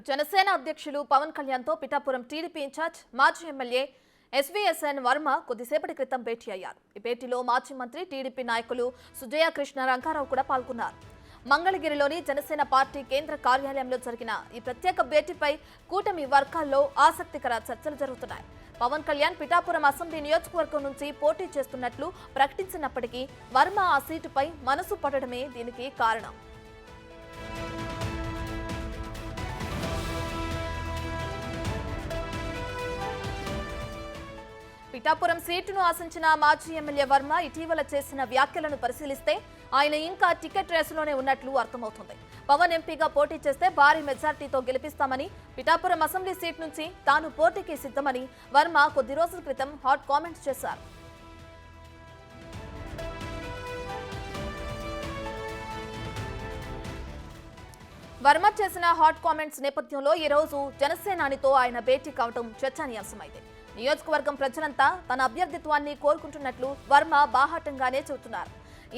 జనసేన అధ్యక్షులు పవన్ కళ్యాణ్తో Pithapuram TDP incharge మాజీ ఎమ్మెల్యే ఎస్వీఎస్ఎన్ వర్మ కొద్దిసేపటి క్రితం భేటీ అయ్యారు. ఈ భేటీలో మాజీ మంత్రి టీడీపీ నాయకులు సుజయ కృష్ణ రంగారావు కూడా పాల్గొన్నారు. మంగళగిరిలోని జనసేన పార్టీ కేంద్ర కార్యాలయంలో జరిగిన ఈ ప్రత్యేక భేటీపై కూటమి వర్గాల్లో ఆసక్తికర చర్చలు జరుగుతున్నాయి. పవన్ కళ్యాణ్ పిఠాపురం అసెంబ్లీ నియోజకవర్గం నుంచి పోటీ చేస్తున్నట్లు ప్రకటించినప్పటికీ వర్మ ఆ సీటుపై మనసు పడడమే దీనికి కారణం. పిఠాపురం సీటును ఆశించిన మాజీ ఎమ్మెల్యే వర్మ ఇటీవల చేసిన వ్యాఖ్యలను పరిశీలిస్తే ఆయన ఇంకా టికెట్ రేసులోనే ఉన్నట్లు అర్థమవుతుంది. పవన్ ఎంపీగా పోటీ చేస్తే భారీ మెజార్టీతో గెలిపిస్తామని, పిఠాపురం అసెంబ్లీ సీట్ నుంచి తాను పోటీకి సిద్ధమని వర్మ కొద్ది రోజుల క్రితం హాట్ కామెంట్స్ చేశారు. వర్మ చేసిన హాట్ కామెంట్స్ నేపథ్యంలో ఈ రోజు జనసేనానితో ఆయన భేటీ కావడం చర్చనీయాంశమైంది. నియోజకవర్గం ప్రజలంతా తన అభ్యర్థిత్వాన్ని కోరుకుంటున్నట్లు వర్మ బాహాటంగానే చెబుతున్నారు.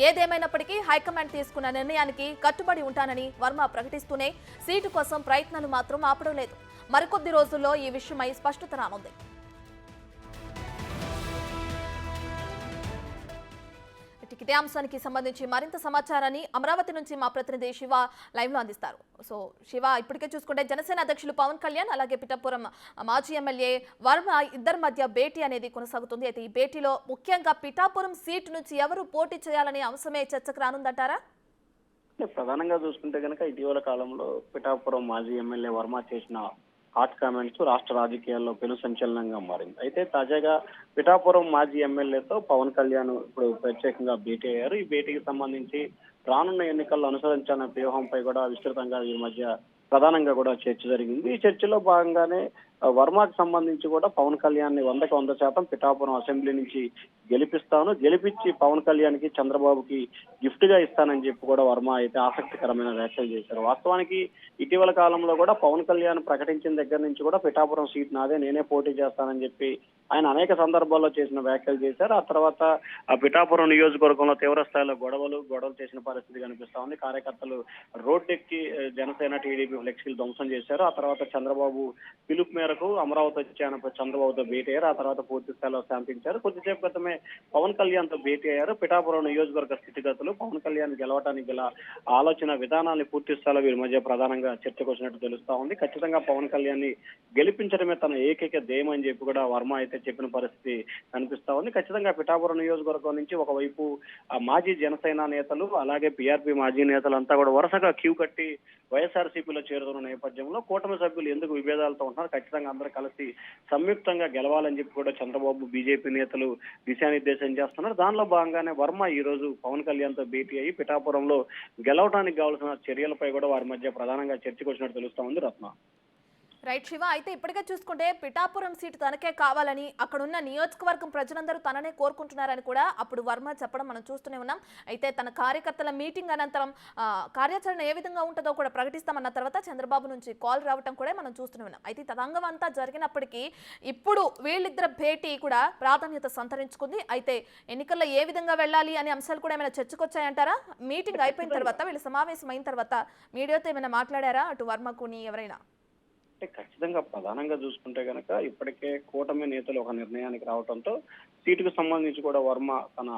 ఏదేమైనప్పటికీ హైకమాండ్ తీసుకున్న నిర్ణయానికి కట్టుబడి ఉంటానని వర్మ ప్రకటిస్తూనే సీటు కోసం ప్రయత్నాలు మాత్రం ఆపడం లేదు. మరికొద్ది రోజుల్లో ఈ విషయమై స్పష్టత రానుంది. ఇదే అంశానికి సంబంధించి మరింత సమాచారాన్ని అమరావతి నుంచి మా ప్రతినిధి శివ లైవ్ లో అందిస్తారు. సో శివ, ఇప్పటికే చూసుకుంటే జనసేన అధ్యక్షులు పవన్ కళ్యాణ్ అలాగే పిఠాపురం మాజీ ఎమ్మెల్యే వర్మ ఇద్దరి మధ్య భేటీ అనేది కొనసాగుతుంది. అయితే ఈ భేటీలో ముఖ్యంగా పిఠాపురం సీటు నుంచి ఎవరు పోటీ చేయాలనే అంశమే చర్చకు రానుందంటారా? ప్రధానంగా చూసుకుంటే కనుక ఇటీవల కాలంలో పిఠాపురం మాజీ ఎమ్మెల్యే వర్మ చేసిన హాట్ కామెంట్స్ రాష్ట్ర రాజకీయాల్లో పెను సంచలనంగా మారింది. అయితే తాజాగా పిఠాపురం మాజీ ఎమ్మెల్యేతో పవన్ కళ్యాణ్ ఇప్పుడు ప్రత్యేకంగా భేటీ అయ్యారు. ఈ భేటీకి సంబంధించి రానున్న ఎన్నికల్లో అనుసరించాలన్న వ్యూహంపై కూడా విస్తృతంగా ఈ మధ్య ప్రధానంగా కూడా చర్చ జరిగింది. ఈ చర్చలో భాగంగానే వర్మకు సంబంధించి కూడా పవన్ కళ్యాణ్ ని 100% పిఠాపురం అసెంబ్లీ నుంచి గెలిపించి పవన్ కళ్యాణ్ కి చంద్రబాబుకి గిఫ్ట్ గా ఇస్తానని చెప్పి కూడా వర్మ అయితే ఆసక్తికరమైన వ్యాఖ్యలు చేశారు. వాస్తవానికి ఇటీవల కాలంలో కూడా పవన్ కళ్యాణ్ ప్రకటించిన దగ్గర నుంచి కూడా పిఠాపురం సీట్ నాదే, నేనే పోటీ చేస్తానని చెప్పి ఆయన అనేక సందర్భాల్లో చేసిన వ్యాఖ్యలు చేశారు. ఆ తర్వాత ఆ పిఠాపురం నియోజకవర్గంలో తీవ్ర స్థాయిలో గొడవలు చేసిన పరిస్థితి కనిపిస్తా ఉంది. కార్యకర్తలు రోడ్డెక్కి జనసేన టీడీపీ ఫ్లెక్సీలు ధ్వంసం చేశారు. ఆ తర్వాత చంద్రబాబు పిలుపు మేరకు అమరావతి వచ్చి ఆయన చంద్రబాబుతో భేటీ అయ్యారు. ఆ తర్వాత పూర్తి స్థాయిలో శాంతించారు. కొద్దిసేపు క్రితమే పవన్ కళ్యాణ్ తో భేటీ అయ్యారు. పిఠాపురం నియోజకవర్గ స్థితిగతులు, పవన్ కళ్యాణ్ గెలవడానికి గల ఆలోచన విధానాన్ని పూర్తి స్థాయిలో వీరి మధ్య ప్రధానంగా చర్చకు వచ్చినట్టు తెలుస్తా ఉంది. ఖచ్చితంగా పవన్ కళ్యాణ్ ని గెలిపించడమే తన ఏకైక ధ్యేయం అని చెప్పి కూడా వర్మ అయితే చెప్పిన పరిస్థితి కనిపిస్తా ఉంది. ఖచ్చితంగా పిఠాపురం నియోజకవర్గం నుంచి ఒకవైపు మాజీ జనసేన నేతలు అలాగే పీఆర్పీ మాజీ నేతలంతా కూడా వరుసగా క్యూ కట్టి వైఎస్ఆర్సీపీలో చేరుతున్న నేపథ్యంలో కూటమి సభ్యులు ఎందుకు విభేదాలతో ఉంటున్నారు, ఖచ్చితంగా అందరూ కలిసి సంయుక్తంగా గెలవాలని చెప్పి కూడా చంద్రబాబు బీజేపీ నేతలు దిశానిర్దేశం చేస్తున్నారు. దానిలో భాగంగానే వర్మ ఈ రోజు పవన్ కళ్యాణ్ తో భేటీ అయ్యి పిఠాపురంలో గెలవడానికి కావాల్సిన చర్యలపై కూడా వారి మధ్య ప్రధానంగా చర్చకు వచ్చినట్టు తెలుస్తా ఉంది. రత్న రైట్ శివ, అయితే ఇప్పటికే చూసుకుంటే పిఠాపురం సీటు తనకే కావాలని అక్కడున్న నియోజకవర్గం ప్రజలందరూ తననే కోరుకుంటున్నారని కూడా అప్పుడు వర్మ చెప్పడం మనం చూస్తూనే ఉన్నాం. అయితే తన కార్యకర్తల మీటింగ్ అనంతరం కార్యాచరణ ఏ విధంగా ఉంటుందో కూడా ప్రకటిస్తామన్న తర్వాత చంద్రబాబు నుంచి కాల్ రావడం కూడా మనం చూస్తూనే ఉన్నాం. అయితే తదంగం అంతా జరిగినప్పటికీ ఇప్పుడు వీళ్ళిద్దరు భేటీ కూడా ప్రాధాన్యత సంతరించుకుంది. అయితే ఎన్నికల్లో ఏ విధంగా వెళ్ళాలి అనే అంశాలు కూడా ఏమైనా చర్చకొచ్చాయంటారా? మీటింగ్ అయిపోయిన తర్వాత, వీళ్ళు సమావేశం అయిన తర్వాత మీడియాతో ఏమైనా మాట్లాడారా అటు వర్మకుని ఎవరైనా? అంటే ఖచ్చితంగా ప్రధానంగా చూసుకుంటే కనుక ఇప్పటికే కూటమి నేతలు ఒక నిర్ణయానికి రావడంతో సీటుకు సంబంధించి కూడా వర్మ తన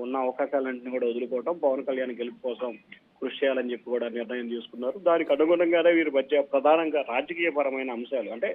ఉన్న అవకాశాలన్నింటినీ కూడా వదులుకోవడం, పవన్ కళ్యాణ్ గెలుపు కోసం కృషి చేయాలని చెప్పి కూడా నిర్ణయం తీసుకున్నారు. దానికి అనుగుణంగానే వీరి మధ్య ప్రధానంగా రాజకీయపరమైన అంశాలు అంటే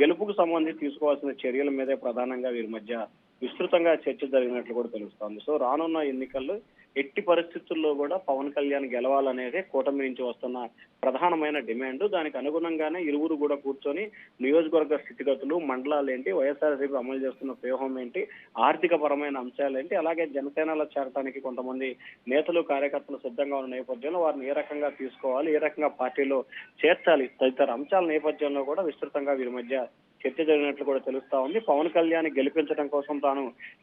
గెలుపుకు సంబంధించి తీసుకోవాల్సిన చర్యల మీదే ప్రధానంగా వీరి మధ్య విస్తృతంగా చర్చ జరిగినట్లు కూడా తెలుస్తోంది. సో రానున్న ఎన్నికల్లో ఎట్టి పరిస్థితుల్లో కూడా పవన్ కళ్యాణ్ గెలవాలనేదే కూటమి నుంచి వస్తున్న ప్రధానమైన డిమాండ్. దానికి అనుగుణంగానే ఇరువురు కూడా కూర్చొని నియోజకవర్గ స్థితిగతులు, మండలాలు ఏంటి, వైఎస్ఆర్సీపీ అమలు చేస్తున్న వ్యూహం ఏంటి, ఆర్థిక పరమైన అంశాలు ఏంటి, అలాగే జనసేనలో చేరడానికి కొంతమంది నేతలు కార్యకర్తలు సిద్ధంగా ఉన్న నేపథ్యంలో వారిని ఏ రకంగా తీసుకోవాలి, ఏ రకంగా పార్టీలో చేర్చాలి తదితర అంశాల నేపథ్యంలో కూడా విస్తృతంగా వీరి మధ్య చర్చ జరిగినట్లు కూడా తెలుస్తా ఉంది. పవన్ కళ్యాణ్ గెలిపించడం కోసం తాను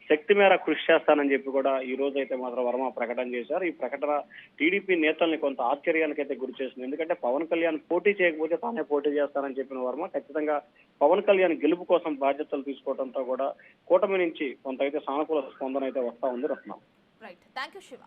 శక్తి మేర కృషి చేస్తానని చెప్పి కూడా ఈ రోజు అయితే మాత్రం వర్మ ప్రకటన చేశారు. ఈ ప్రకటన టీడీపీ నేతల్ని కొంత ఆశ్చర్యానికి అయితే గురి చేసింది. ఎందుకంటే పవన్ కళ్యాణ్ పోటీ చేయకపోతే తానే పోటీ చేస్తానని చెప్పిన వర్మ ఖచ్చితంగా పవన్ కళ్యాణ్ గెలుపు కోసం బాధ్యతలు తీసుకోవడంతో కూడా కూటమి నుంచి కొంత అయితే సానుకూల స్పందన అయితే వస్తా ఉంది. రత్న రైట్, థాంక్యూ శివ.